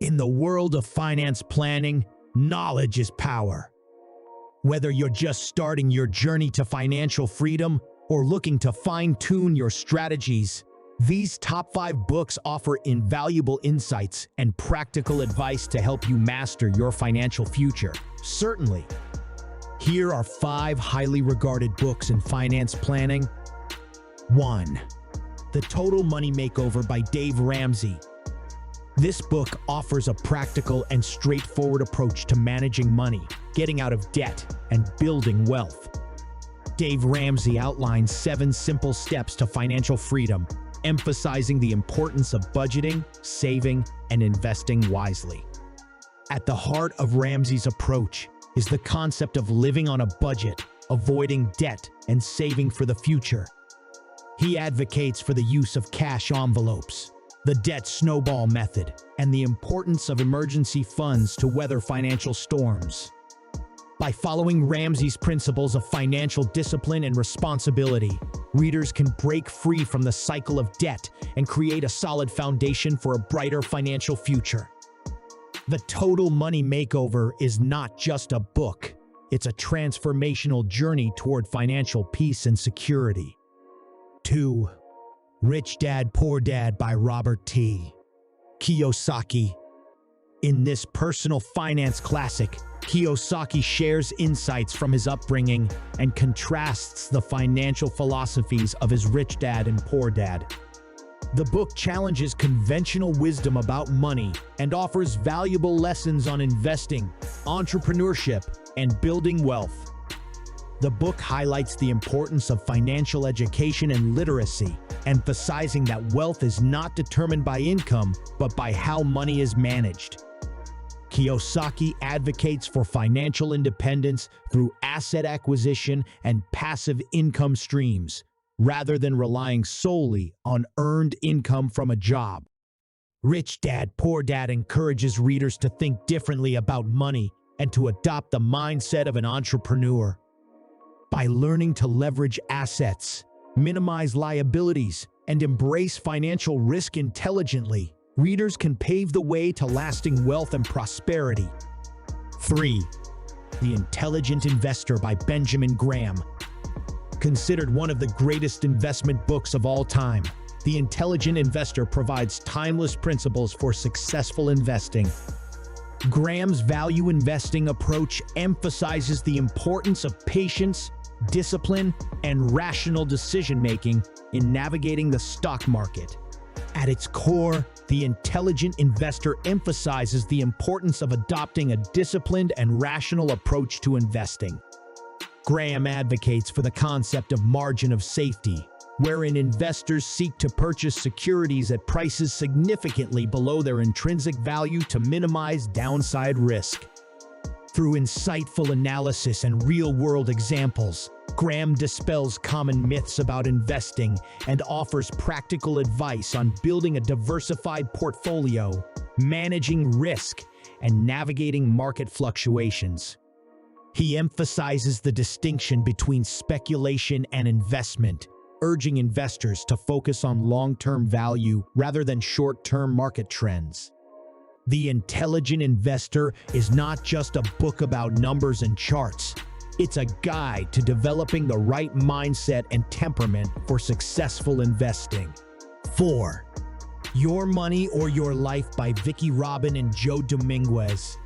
In the world of finance planning, knowledge is power. Whether you're just starting your journey to financial freedom or looking to fine-tune your strategies, these top 5 books offer invaluable insights and practical advice to help you master your financial future. Certainly. Here are 5 highly regarded books in finance planning. 1. The Total Money Makeover by Dave Ramsey. This book offers a practical and straightforward approach to managing money, getting out of debt, and building wealth. Dave Ramsey outlines 7 simple steps to financial freedom, emphasizing the importance of budgeting, saving, and investing wisely. At the heart of Ramsey's approach is the concept of living on a budget, avoiding debt, and saving for the future. He advocates for the use of cash envelopes, the debt snowball method, and the importance of emergency funds to weather financial storms. By following Ramsey's principles of financial discipline and responsibility, readers can break free from the cycle of debt and create a solid foundation for a brighter financial future. The Total Money Makeover is not just a book, it's a transformational journey toward financial peace and security. 2. Rich Dad, Poor Dad by Robert T. Kiyosaki. In this personal finance classic, Kiyosaki shares insights from his upbringing and contrasts the financial philosophies of his Rich Dad and Poor Dad. The book challenges conventional wisdom about money and offers valuable lessons on investing, entrepreneurship, and building wealth. The book highlights the importance of financial education and literacy, emphasizing that wealth is not determined by income, but by how money is managed. Kiyosaki advocates for financial independence through asset acquisition and passive income streams, rather than relying solely on earned income from a job. Rich Dad, Poor Dad encourages readers to think differently about money and to adopt the mindset of an entrepreneur. By learning to leverage assets, minimize liabilities, and embrace financial risk intelligently, readers can pave the way to lasting wealth and prosperity. 3. The Intelligent Investor by Benjamin Graham. Considered one of the greatest investment books of all time, The Intelligent Investor provides timeless principles for successful investing. Graham's value investing approach emphasizes the importance of patience, discipline, and rational decision-making in navigating the stock market. At its core, The Intelligent Investor emphasizes the importance of adopting a disciplined and rational approach to investing. Graham advocates for the concept of margin of safety, wherein investors seek to purchase securities at prices significantly below their intrinsic value to minimize downside risk. Through insightful analysis and real-world examples, Graham dispels common myths about investing and offers practical advice on building a diversified portfolio, managing risk, and navigating market fluctuations. He emphasizes the distinction between speculation and investment, urging investors to focus on long-term value rather than short-term market trends. The Intelligent Investor is not just a book about numbers and charts. It's a guide to developing the right mindset and temperament for successful investing. 4. Your Money or Your Life by Vicki Robin and Joe Dominguez.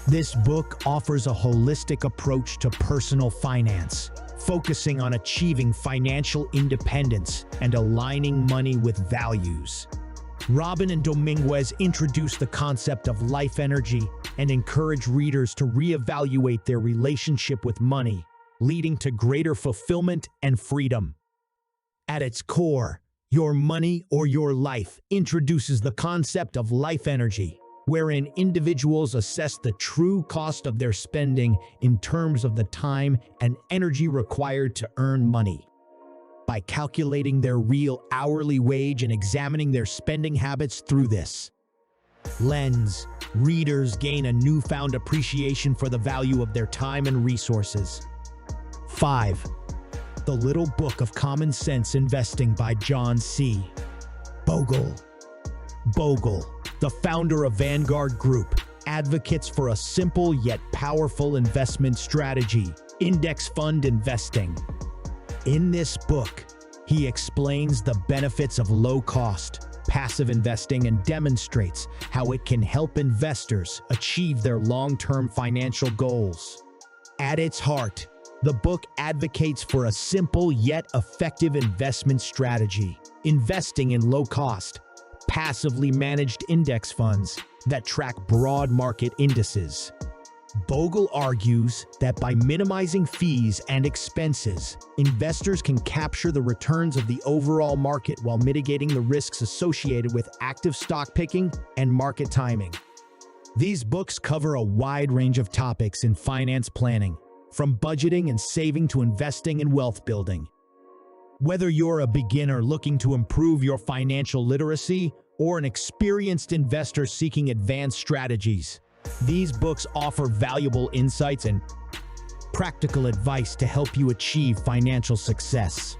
This book offers a holistic approach to personal finance, focusing on achieving financial independence and aligning money with values. Robin and Dominguez introduce the concept of life energy and encourage readers to reevaluate their relationship with money, leading to greater fulfillment and freedom. At its core, Your Money or Your Life introduces the concept of life energy, wherein individuals assess the true cost of their spending in terms of the time and energy required to earn money. By calculating their real hourly wage and examining their spending habits through this lens, readers gain a newfound appreciation for the value of their time and resources. 5. The Little Book of Common Sense Investing by John C. Bogle. the founder of Vanguard Group, advocates for a simple yet powerful investment strategy: index fund investing. In this book, he explains the benefits of low-cost, passive investing and demonstrates how it can help investors achieve their long-term financial goals. At its heart, the book advocates for a simple yet effective investment strategy: investing in low-cost, passively managed index funds that track broad market indices. Bogle argues that by minimizing fees and expenses, investors can capture the returns of the overall market while mitigating the risks associated with active stock picking and market timing. These books cover a wide range of topics in finance planning, from budgeting and saving to investing and wealth building. Whether you're a beginner looking to improve your financial literacy or an experienced investor seeking advanced strategies, these books offer valuable insights and practical advice to help you achieve financial success.